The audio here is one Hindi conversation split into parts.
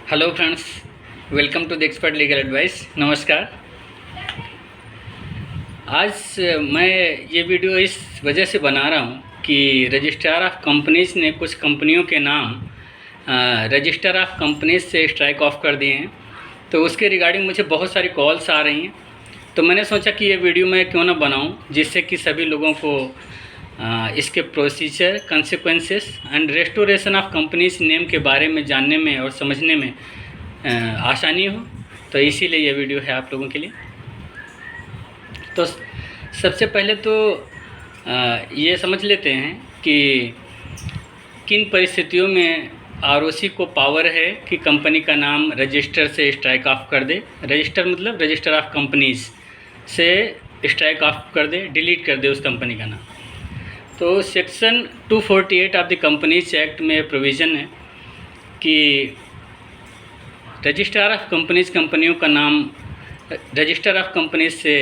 Hello friends, welcome to the expert legal advice. नमस्कार। आज मैं ये वीडियो इस वजह से बना रहा हूँ कि रजिस्ट्रार ऑफ कंपनीज़ ने कुछ कंपनियों के नाम रजिस्टर ऑफ कंपनीज से स्ट्राइक ऑफ कर दिए हैं। तो उसके रिगार्डिंग मुझे बहुत सारी कॉल्स आ रही हैं, तो मैंने सोचा कि ये वीडियो मैं क्यों ना बनाऊँ, जिससे कि सभी लोगों को इसके procedure, consequences and restoration of companies name के बारे में जानने में और समझने में आसानी हो। तो इसीलिए ये वीडियो है आप लोगों के लिए। तो सबसे पहले तो ये समझ लेते हैं कि किन परिस्थितियों में आरओसी को पावर है कि कंपनी का नाम रजिस्टर से स्ट्राइक ऑफ कर दे। रजिस्टर मतलब रजिस्टर ऑफ कंपनीज से स्ट्राइक ऑफ कर दे, डिलीट कर दे उस कंपनी का नाम। तो section 248 of the companies act में प्रोविज़न है कि रजिस्ट्रार ऑफ कंपनीज कंपनियों का नाम रजिस्टर ऑफ कंपनीज से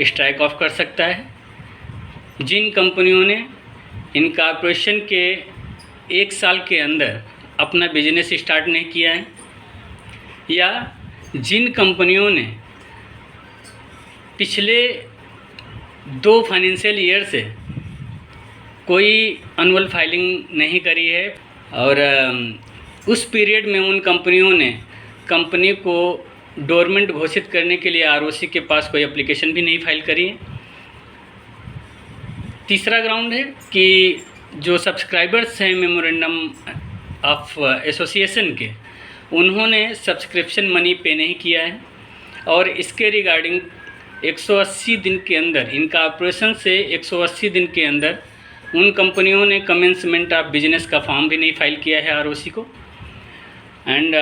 स्ट्राइक ऑफ कर सकता है जिन कंपनियों ने इनकॉर्पोरेशन के 1 साल के अंदर अपना बिजनेस स्टार्ट नहीं किया है, या जिन कंपनियों ने पिछले 2 फाइनेंशियल ईयर से कोई एनुअल फाइलिंग नहीं करी है और उस पीरियड में उन कंपनियों ने कंपनी को डोरमेंट घोषित करने के लिए आरओसी के पास कोई एप्लीकेशन भी नहीं फाइल करी है। तीसरा ग्राउंड है कि जो सब्सक्राइबर्स हैं मेमोरेंडम ऑफ एसोसिएशन के, उन्होंने सब्सक्रिप्शन मनी पे नहीं किया है और इसके रिगार्डिंग 180 दिन के अंदर, इनकॉर्पोरेशन से 180 दिन के अंदर उन कंपनियों ने कमेंसमेंट ऑफ बिजनेस का फॉर्म भी नहीं फाइल किया है आरओसी को। एंड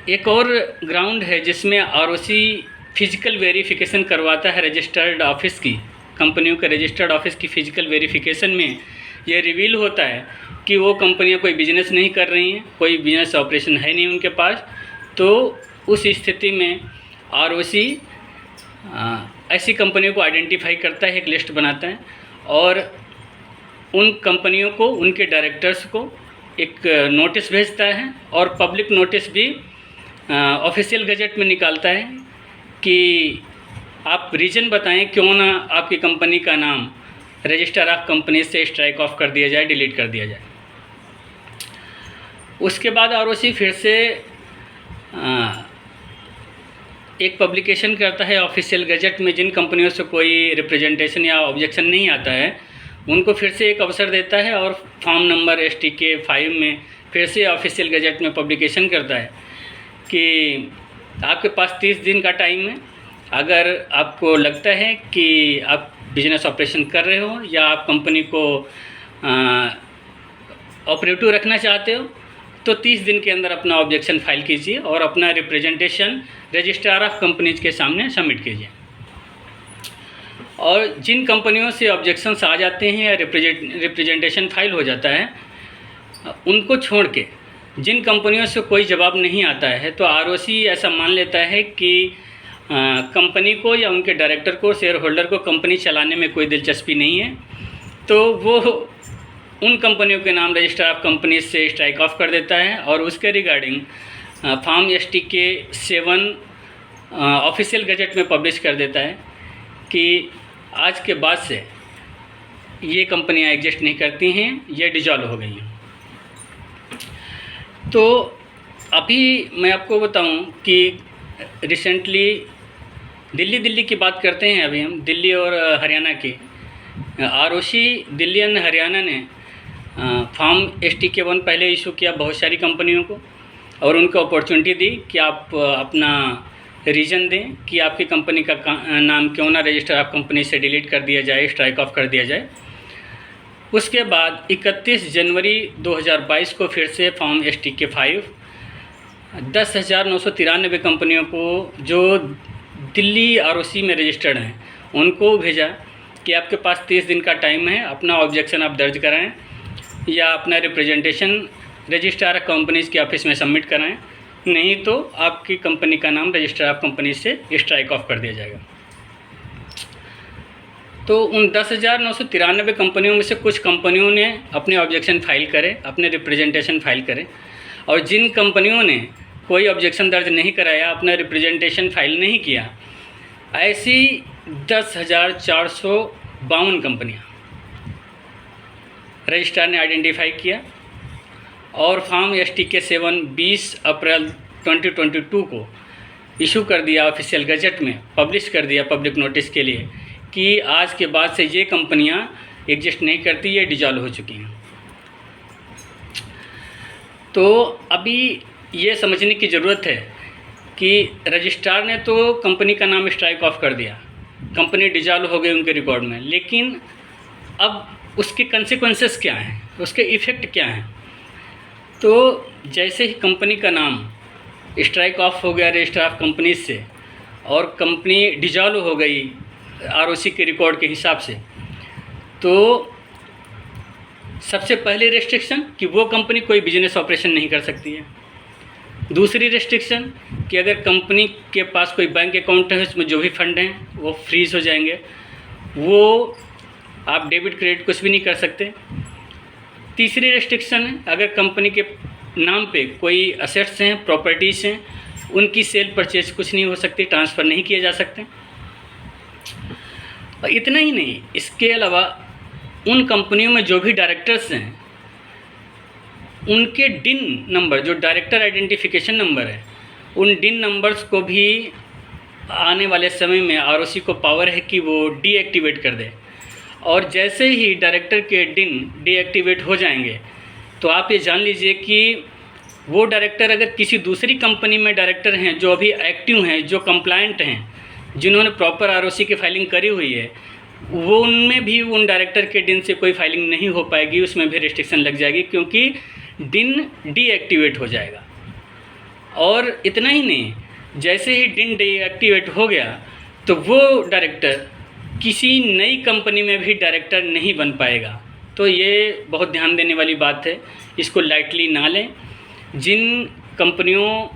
एक और ग्राउंड है जिसमें आरओसी फिजिकल वेरिफिकेशन करवाता है रजिस्टर्ड ऑफिस की, कंपनियों के रजिस्टर्ड ऑफिस की फिजिकल वेरिफिकेशन में यह रिवील होता है कि वो कंपनियां कोई बिजनेस नहीं कर रही हैं, कोई बिजनेस ऑपरेशन है नहीं उनके पास। तो उस स्थिति में आरओसी ऐसी कंपनियों को आइडेंटिफाई करता है, एक लिस्ट बनाता है और उन कंपनियों को, उनके डायरेक्टर्स को एक नोटिस भेजता है और पब्लिक नोटिस भी ऑफिशियल गजट में निकालता है कि आप रीज़न बताएं क्यों ना आपकी कंपनी का नाम रजिस्टर ऑफ कंपनी से स्ट्राइक ऑफ कर दिया जाए, डिलीट कर दिया जाए। उसके बाद आरओसी फिर से एक पब्लिकेशन करता है ऑफिशियल गजट में। जिन कंपनियों से कोई रिप्रेजेंटेशन या ऑब्जेक्शन नहीं आता है उनको फिर से एक अवसर देता है और फॉर्म नंबर STK 5 में फिर से ऑफिशियल गजट में पब्लिकेशन करता है कि आपके पास 30 दिन का टाइम है। अगर आपको लगता है कि आप बिजनेस ऑपरेशन कर रहे हो या आप कंपनी को ऑपरेटिव रखना चाहते हो तो 30 दिन के अंदर अपना ऑब्जेक्शन फाइल कीजिए और अपना रिप्रेजेंटेशन रजिस्ट्रार ऑफ कंपनीज के सामने सबमिट कीजिए। और जिन कंपनियों से ऑब्जेक्शंस आ जाते हैं या रिप्रेजेंटेशन फाइल हो जाता है, उनको छोड़ के जिन कंपनियों से कोई जवाब नहीं आता है तो आरओसी ऐसा मान लेता है कि कंपनी को या उनके डायरेक्टर को, शेयर होल्डर को कंपनी चलाने में कोई दिलचस्पी नहीं है, तो वो उन कंपनियों के नाम रजिस्टर ऑफ कंपनीज से स्ट्राइक ऑफ कर देता है और उसके regarding form STK 7 official gazette में पब्लिश कर देता है कि आज के बाद से ये कंपनियां एग्जिस्ट नहीं करती हैं, ये डिजॉल्व हो गई हैं। तो अभी मैं आपको बताऊं कि रिसेंटली दिल्ली की बात करते हैं। अभी हम दिल्ली और हरियाणा की आरओसी दिल्ली और हरियाणा ने फॉर्म STK 1 पहले इशू किया बहुत सारी कंपनियों को और उनको अपॉर्चुनिटी दी कि आप अपना रीज़न दें कि आपकी कंपनी का नाम क्यों ना रजिस्टर ऑफ कंपनी से डिलीट कर दिया जाए, स्ट्राइक ऑफ कर दिया जाए। उसके बाद 31 जनवरी 2022 को फिर से फॉर्म STK 5 10,993 कंपनियों को जो दिल्ली आरओसी में रजिस्टर्ड हैं उनको भेजा कि आपके पास 30 दिन का टाइम है, अपना ऑब्जेक्शन आप दर्ज कराएं या अपना रिप्रेजेंटेशन रजिस्ट्रार ऑफ कंपनीज़ के ऑफिस में सबमिट कराएं, नहीं तो आपकी कंपनी का नाम रजिस्टर ऑफ कंपनी से स्ट्राइक ऑफ कर दिया जाएगा। तो उन 10,993 कंपनियों में से कुछ कंपनियों ने अपने ऑब्जेक्शन फाइल करे, अपने रिप्रेजेंटेशन फाइल करे, और जिन कंपनियों ने कोई ऑब्जेक्शन दर्ज नहीं कराया, अपना रिप्रेजेंटेशन फाइल नहीं किया, ऐसी 10,452 कंपनियाँ रजिस्ट्रार ने आइडेंटिफाई किया और फॉर्म STK 7 20 अप्रैल 2022 को इशू कर दिया, ऑफिशियल गजट में पब्लिश कर दिया पब्लिक नोटिस के लिए कि आज के बाद से ये कंपनियां एग्जिस्ट नहीं करती, ये डिजॉल्व हो चुकी हैं। तो अभी ये समझने की ज़रूरत है कि रजिस्ट्रार ने तो कंपनी का नाम स्ट्राइक ऑफ कर दिया, कंपनी डिजॉल्व हो गई उनके रिकॉर्ड में, लेकिन अब उसके कंसिक्वेंसेस क्या हैं, उसके इफ़ेक्ट क्या हैं। तो जैसे ही कंपनी का नाम स्ट्राइक ऑफ हो गया रजिस्टर ऑफ कंपनीज से और कंपनी डिजॉल्व हो गई ROC के रिकॉर्ड के हिसाब से, तो सबसे पहली रेस्ट्रिक्शन कि वो कंपनी कोई बिजनेस ऑपरेशन नहीं कर सकती है। दूसरी रेस्ट्रिक्शन कि अगर कंपनी के पास कोई बैंक अकाउंट है, उसमें जो भी फंड हैं वो फ्रीज़ हो जाएंगे, वो आप डेबिट क्रेडिट कुछ भी नहीं कर सकते। तीसरी रेस्ट्रिक्शन है अगर कंपनी के नाम पे कोई असेट्स हैं, प्रॉपर्टीज़ हैं, उनकी सेल परचेज कुछ नहीं हो सकती, ट्रांसफ़र नहीं किए जा सकते। और इतना ही नहीं, इसके अलावा उन कंपनियों में जो भी डायरेक्टर्स हैं उनके डिन नंबर, जो डायरेक्टर आइडेंटिफिकेशन नंबर है, उन डिन नंबर्स को भी आने वाले समय में ROC को पावर है कि वो डीएक्टिवेट कर दे। और जैसे ही डायरेक्टर के डिन डीएक्टिवेट हो जाएंगे तो आप ये जान लीजिए कि वो डायरेक्टर अगर किसी दूसरी कंपनी में डायरेक्टर हैं जो अभी एक्टिव हैं, जो कंप्लायंट हैं, जिन्होंने प्रॉपर ROC की फाइलिंग करी हुई है, वो उनमें भी उन डायरेक्टर के डिन से कोई फाइलिंग नहीं हो पाएगी, उसमें भी रिस्ट्रिक्शन लग जाएगी क्योंकि डिन डीएक्टिवेट हो जाएगा। और इतना ही नहीं, जैसे ही डिन डीएक्टिवेट हो गया तो वो डायरेक्टर किसी नई कंपनी में भी डायरेक्टर नहीं बन पाएगा। तो ये बहुत ध्यान देने वाली बात है, इसको लाइटली ना लें। जिन कंपनियों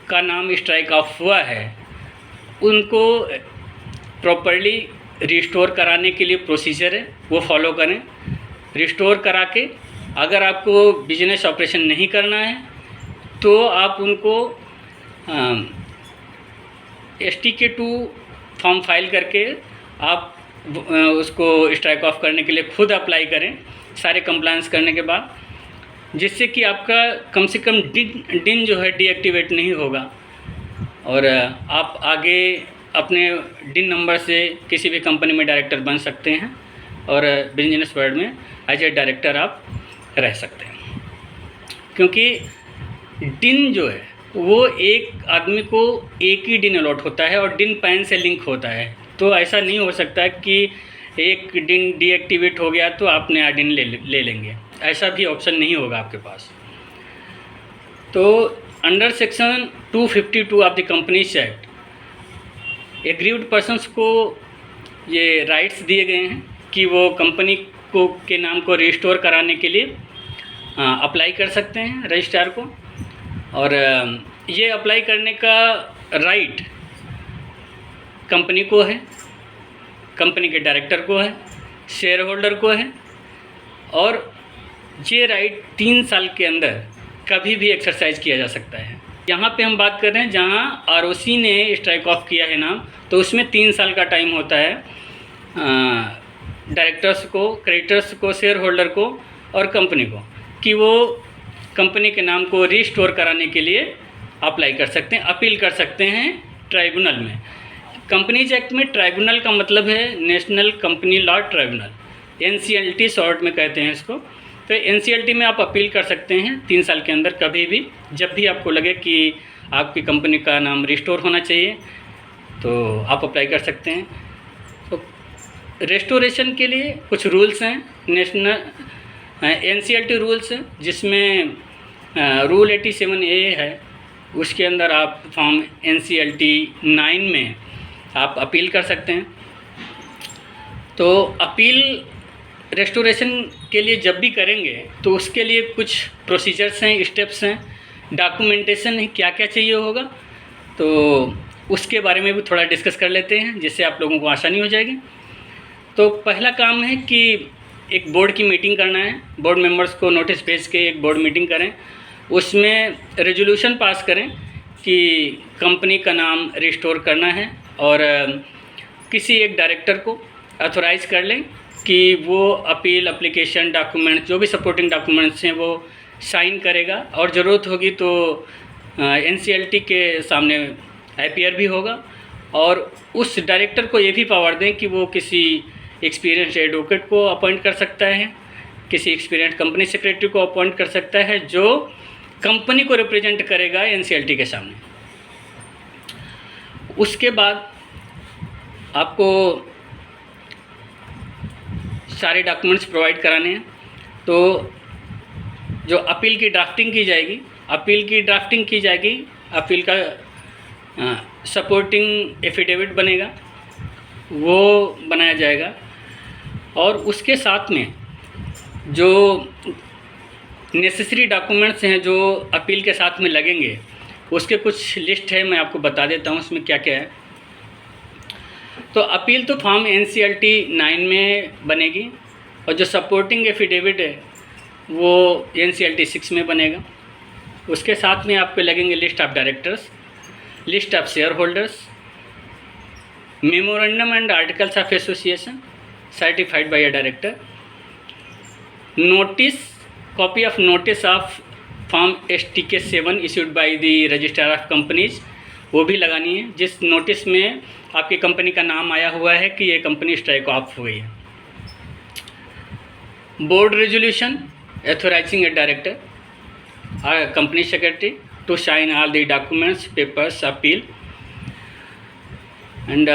का नाम स्ट्राइक ऑफ हुआ है उनको प्रॉपर्ली रिस्टोर कराने के लिए प्रोसीजर है, वो फॉलो करें। रिस्टोर करा के अगर आपको बिजनेस ऑपरेशन नहीं करना है तो आप उनको STK 2 फॉर्म फाइल करके आप उसको स्ट्राइक ऑफ करने के लिए खुद अप्लाई करें, सारे कंप्लायंस करने के बाद, जिससे कि आपका कम से कम डिन जो है डीएक्टिवेट नहीं होगा और आप आगे अपने डिन नंबर से किसी भी कंपनी में डायरेक्टर बन सकते हैं और बिजनेस वर्ल्ड में एज ए डायरेक्टर आप रह सकते हैं। क्योंकि डिन जो है वो एक आदमी को एक ही डिन अलॉट होता है और डिन पैन से लिंक होता है। तो ऐसा नहीं हो सकता कि एक डिन डीएक्टिवेट हो गया तो आप नया डिन ले लेंगे, ऐसा भी ऑप्शन नहीं होगा आपके पास। तो under section 252 of the companies act aggrieved persons को ये राइट्स दिए गए हैं कि वो कंपनी को के नाम को रिस्टोर कराने के लिए अप्लाई कर सकते हैं रजिस्ट्रार को। और ये अप्लाई करने का राइट कंपनी को है, कंपनी के डायरेक्टर को है, शेयर होल्डर को है, और ये राइट 3 साल के अंदर कभी भी एक्सरसाइज किया जा सकता है। यहाँ पे हम बात कर रहे हैं जहाँ ROC ने स्ट्राइक ऑफ किया है नाम, तो उसमें 3 साल का टाइम होता है डायरेक्टर्स को, क्रेडिटर्स को, शेयर होल्डर को और कंपनी को कि वो कंपनी के नाम को रिस्टोर कराने के लिए अप्लाई कर सकते हैं, अपील कर सकते हैं ट्राइब्यूनल में। कंपनीज एक्ट में ट्राइब्यूनल का मतलब है national company law tribunal, NCLT short में कहते हैं इसको। तो NCLT में आप अपील कर सकते हैं 3 साल के अंदर कभी भी, जब भी आपको लगे कि आपकी कंपनी का नाम रिस्टोर होना चाहिए तो आप अप्लाई कर सकते हैं। तो रेस्टोरेशन के लिए कुछ रूल्स हैं, नेशनल NCLT रूल्स हैं, जिसमें रूल 87A है, उसके अंदर आप फॉर्म NCLT 9 में आप अपील कर सकते हैं। तो अपील रेस्टोरेशन के लिए जब भी करेंगे तो उसके लिए कुछ प्रोसीजर्स हैं, स्टेप्स हैं, डॉक्यूमेंटेशन है, क्या क्या चाहिए होगा, तो उसके बारे में भी थोड़ा डिस्कस कर लेते हैं जिससे आप लोगों को आसानी हो जाएगी। तो पहला काम है कि एक बोर्ड की मीटिंग करना है, बोर्ड मेंबर्स को नोटिस भेज के एक बोर्ड मीटिंग करें, उसमें रेजोल्यूशन पास करें कि कंपनी का नाम रिस्टोर करना है और किसी एक डायरेक्टर को ऑथोराइज़ कर लें कि वो अपील एप्लीकेशन डॉक्यूमेंट जो भी सपोर्टिंग डॉक्यूमेंट्स हैं वो साइन करेगा और ज़रूरत होगी तो NCLT के सामने IPR भी होगा। और उस डायरेक्टर को ये भी पावर दें कि वो किसी एक्सपीरियंस एडवोकेट को अपॉइंट कर सकता है, किसी एक्सपीरियंस कंपनी सेक्रेटरी को अपॉइंट कर सकता है जो कंपनी को रिप्रेजेंट करेगा NCLT के सामने। उसके बाद आपको सारे डॉक्यूमेंट्स प्रोवाइड कराने हैं। तो जो अपील की ड्राफ्टिंग की जाएगी, अपील का सपोर्टिंग एफिडेविट बनेगा, वो बनाया जाएगा। और उसके साथ में जो नेसेसरी डॉक्यूमेंट्स हैं जो अपील के साथ में लगेंगे, उसके कुछ लिस्ट है, मैं आपको बता देता हूँ उसमें क्या क्या है। तो अपील तो फॉर्म NCLT 9 में बनेगी और जो सपोर्टिंग एफिडेविट है वो NCLT 6 में बनेगा। उसके साथ में आपको लगेंगे list of directors, list of share holders, memorandum and articles of association certified by a director, notice, copy of notice of form STK 7 issued by the registrar of companies, वो भी लगानी है, जिस नोटिस में आपकी कंपनी का नाम आया हुआ है कि ये कंपनी स्ट्राइक ऑफ हो गई है। Board resolution authorising a director और company secretary to sign all the documents, papers, appeal and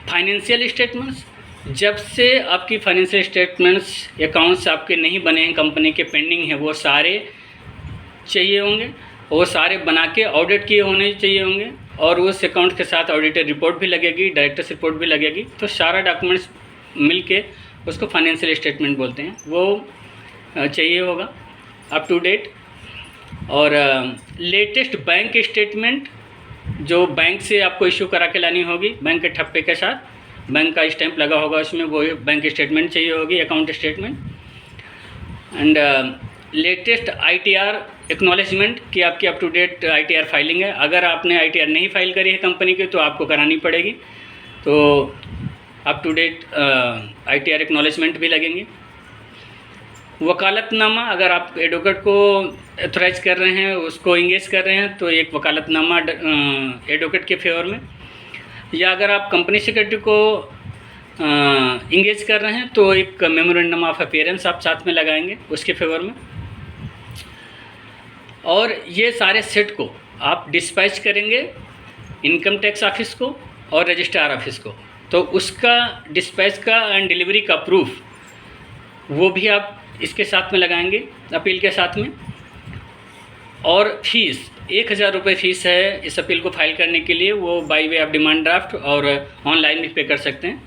financial statements. जब से आपकी फाइनेंशियल स्टेटमेंट्स, अकाउंट्स आपके नहीं बने हैं, कंपनी के पेंडिंग हैं, वो सारे चाहिए होंगे, वो सारे बना के ऑडिट किए होने चाहिए होंगे और उस अकाउंट के साथ ऑडिटर रिपोर्ट भी लगेगी, डायरेक्टर्स रिपोर्ट भी लगेगी। तो सारा डॉक्यूमेंट्स मिल के उसको फाइनेंशियल स्टेटमेंट बोलते हैं, वो चाहिए होगा अप टू डेट। और लेटेस्ट बैंक स्टेटमेंट जो बैंक से आपको इशू करा के लानी होगी, बैंक के ठप्पे के साथ, बैंक का स्टैंप लगा होगा उसमें, वो बैंक स्टेटमेंट चाहिए होगी, account statement. And latest ITR acknowledgement कि आपकी up to date ITR filing है। अगर आपने ITR नहीं फाइल करी है कंपनी की तो आपको करानी पड़ेगी, तो up to date ITR acknowledgement भी लगेंगे। वकालतनामा, अगर आप एडवोकेट को ऑथराइज कर रहे हैं, उसको इंगेज कर रहे हैं, तो एक वकालतनामा एडवोकेट के फेवर में, या अगर आप कंपनी सेक्रेटरी को इंगेज कर रहे हैं तो एक मेमोरेंडम ऑफ अपीयरेंस आप साथ में लगाएंगे उसके फेवर में। और ये सारे सेट को आप डिस्पैच करेंगे इनकम टैक्स ऑफिस को और रजिस्ट्रार ऑफिस को, तो उसका डिस्पैच का एंड डिलीवरी का प्रूफ वो भी आप इसके साथ में लगाएंगे अपील के साथ में। और फीस 1000 रुपये फ़ीस है इस अपील को फाइल करने के लिए, वो by way of demand draft और ऑनलाइन भी पे कर सकते हैं,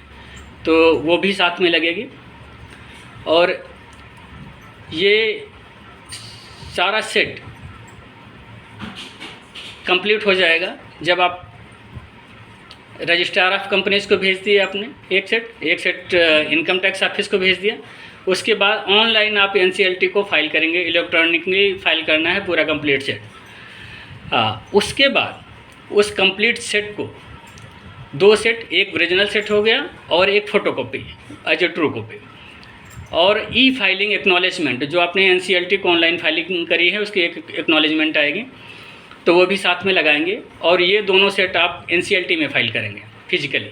तो वो भी साथ में लगेगी। और ये सारा सेट कंप्लीट हो जाएगा जब आप रजिस्ट्रार ऑफ कंपनीज को भेज दिए आपने एक सेट इनकम टैक्स ऑफिस को भेज दिया। उसके बाद ऑनलाइन आप NCLT को फाइल करेंगे, इलेक्ट्रॉनिकली फाइल करना है पूरा कंप्लीट सेट। उसके बाद उस कंप्लीट सेट को 2 सेट, एक ओरिजिनल सेट हो गया और एक photocopy as a true copy, और फाइलिंग एक्नॉलेजमेंट जो आपने NCLT को ऑनलाइन फाइलिंग करी है उसकी एक एक्नॉलेजमेंट आएगी, तो वो भी साथ में लगाएंगे। और ये दोनों सेट आप NCLT में फाइल करेंगे फिजिकली।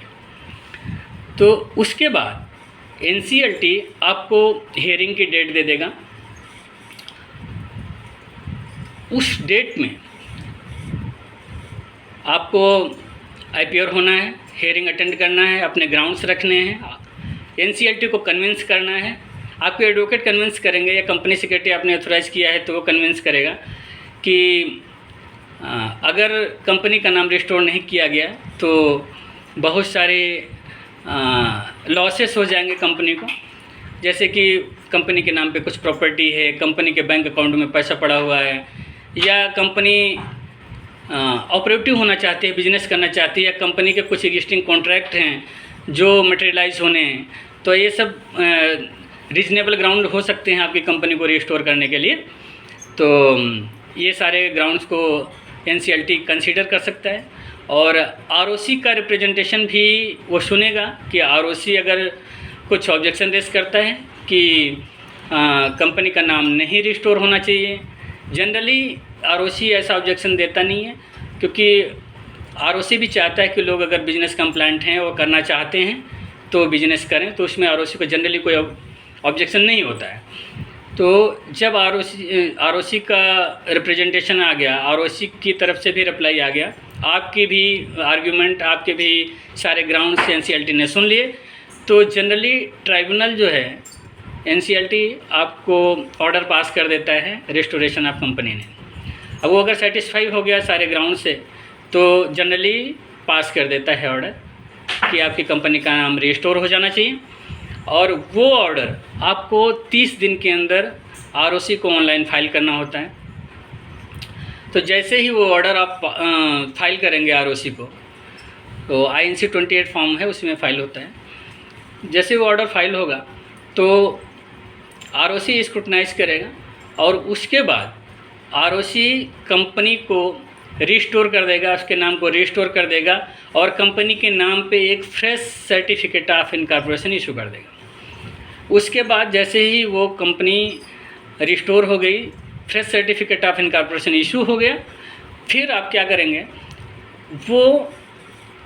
तो उसके बाद NCLT आपको हियरिंग की डेट दे देगा। उस डेट में आपको IPR होना है, हियरिंग अटेंड करना है, अपने ग्राउंड्स रखने हैं, NCLT को कन्विंस करना है। आपके एडवोकेट कन्विंस करेंगे या कंपनी सेक्रेटरी आपने ऑथराइज़ किया है तो वो कन्विंस करेगा कि अगर कंपनी का नाम रिस्टोर नहीं किया गया तो बहुत सारे लॉसेस हो जाएंगे कंपनी को, जैसे कि कंपनी के नाम पे कुछ प्रॉपर्टी है, कंपनी के बैंक अकाउंट में पैसा पड़ा हुआ है, या कंपनी ऑपरेटिव होना चाहती है, बिजनेस करना चाहती है, या कंपनी के कुछ एग्जिस्टिंग कॉन्ट्रैक्ट हैं जो मटेरियलाइज होने हैं, तो ये सब रीजनेबल ग्राउंड हो सकते हैं आपकी कंपनी को रिस्टोर करने के लिए। तो ये सारे ग्राउंड्स को एनसीएलटी कंसीडर कर सकता है। और आरओसी का रिप्रेजेंटेशन भी वो सुनेगा कि आरओसी अगर कुछ ऑब्जेक्शन रेस करता है कि कंपनी का नाम नहीं रिस्टोर होना चाहिए। जनरली आरओसी ऐसा ऑब्जेक्शन देता नहीं है, क्योंकि आरओसी भी चाहता है कि लोग अगर बिजनेस कंप्लायंट हैं और करना चाहते हैं तो बिजनेस करें, तो उसमें आरओसी को जनरली कोई ऑब्जेक्शन नहीं होता है। तो जब आरओसी का रिप्रेजेंटेशन आ गया, आरओसी की तरफ से भी रिप्लाई आ गया, आपकी भी आर्ग्यूमेंट, आपके भी सारे ग्राउंड्स एनसीएलटी ने सुन लिए, तो जनरली ट्राइब्यूनल जो है एनसीएलटी आपको ऑर्डर पास कर देता है रिस्टोरेशन ऑफ कंपनी ने। अब वो अगर सेटिस्फाई हो गया सारे ग्राउंड से तो जनरली पास कर देता है ऑर्डर कि आपकी कंपनी का नाम रिस्टोर हो जाना चाहिए। और वो ऑर्डर आपको 30 दिन के अंदर आरओसी को ऑनलाइन फाइल करना होता है। तो जैसे ही वो ऑर्डर आप फाइल करेंगे आरओसी को, तो INC 28 फॉर्म है उसमें फ़ाइल होता है। जैसे वो ऑर्डर फाइल होगा तो आरओसी स्क्रूटनाइज करेगा और उसके बाद आरओसी कंपनी को रिस्टोर कर देगा, उसके नाम को रिस्टोर कर देगा और कंपनी के नाम पे एक fresh certificate of incorporation issue कर देगा। उसके बाद जैसे ही वो कंपनी रिस्टोर हो गई, fresh certificate of incorporation issue हो गया, फिर आप क्या करेंगे, वो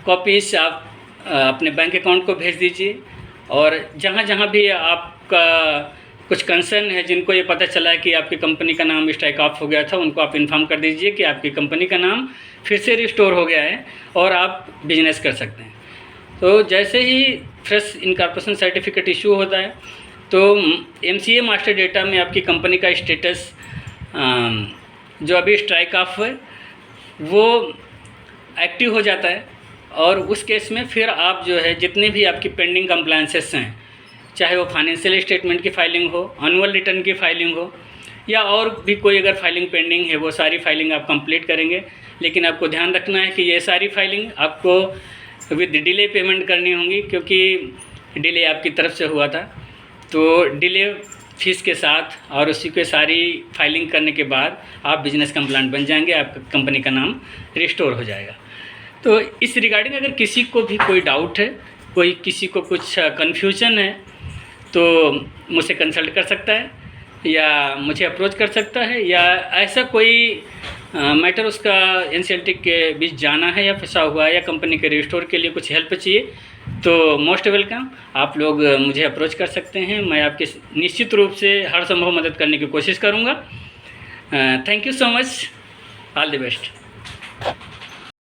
कॉपीज आप अपने बैंक अकाउंट को भेज दीजिए। और जहाँ जहाँ भी आपका कुछ कंसर्न है, जिनको ये पता चला है कि आपकी कंपनी का नाम स्ट्राइक ऑफ हो गया था, उनको आप इन्फॉर्म कर दीजिए कि आपकी कंपनी का नाम फिर से रिस्टोर हो गया है और आप बिजनेस कर सकते हैं। तो जैसे ही फ्रेश इनकॉर्पोरेशन सर्टिफिकेट इशू होता है तो MCA मास्टर डेटा में आपकी कंपनी का स्टेटस जो अभी स्ट्राइक ऑफ है वो एक्टिव हो जाता है। और उस केस में फिर आप जो है जितने भी आपकी पेंडिंग कंप्लायंसेस हैं, चाहे वो फाइनेंशियल स्टेटमेंट की फाइलिंग हो, एनुअल रिटर्न की फाइलिंग हो, या और भी कोई अगर फाइलिंग पेंडिंग है, वो सारी फाइलिंग आप कंप्लीट करेंगे। लेकिन आपको ध्यान रखना है कि ये सारी फाइलिंग आपको विद डिले पेमेंट करनी होंगी, क्योंकि डिले आपकी तरफ से हुआ था। तो डिले फीस के साथ और उसी के सारी फाइलिंग करने के बाद आप बिजनेस कंप्लायंट बन जाएंगे, आपका कंपनी का नाम रिस्टोर हो जाएगा। तो इस रिगार्डिंग अगर किसी को भी कोई डाउट है, कोई किसी को कुछ कन्फ्यूजन है, तो मुझसे कंसल्ट कर सकता है या मुझे अप्रोच कर सकता है, या ऐसा कोई मैटर उसका एनसीएलटी के बीच जाना है या फंसा हुआ है या कंपनी के रिस्टोर के लिए कुछ हेल्प चाहिए, तो मोस्ट वेलकम, आप लोग मुझे अप्रोच कर सकते हैं। मैं आपकी निश्चित रूप से हर संभव मदद करने की कोशिश करूँगा। Thank you so much, all the best.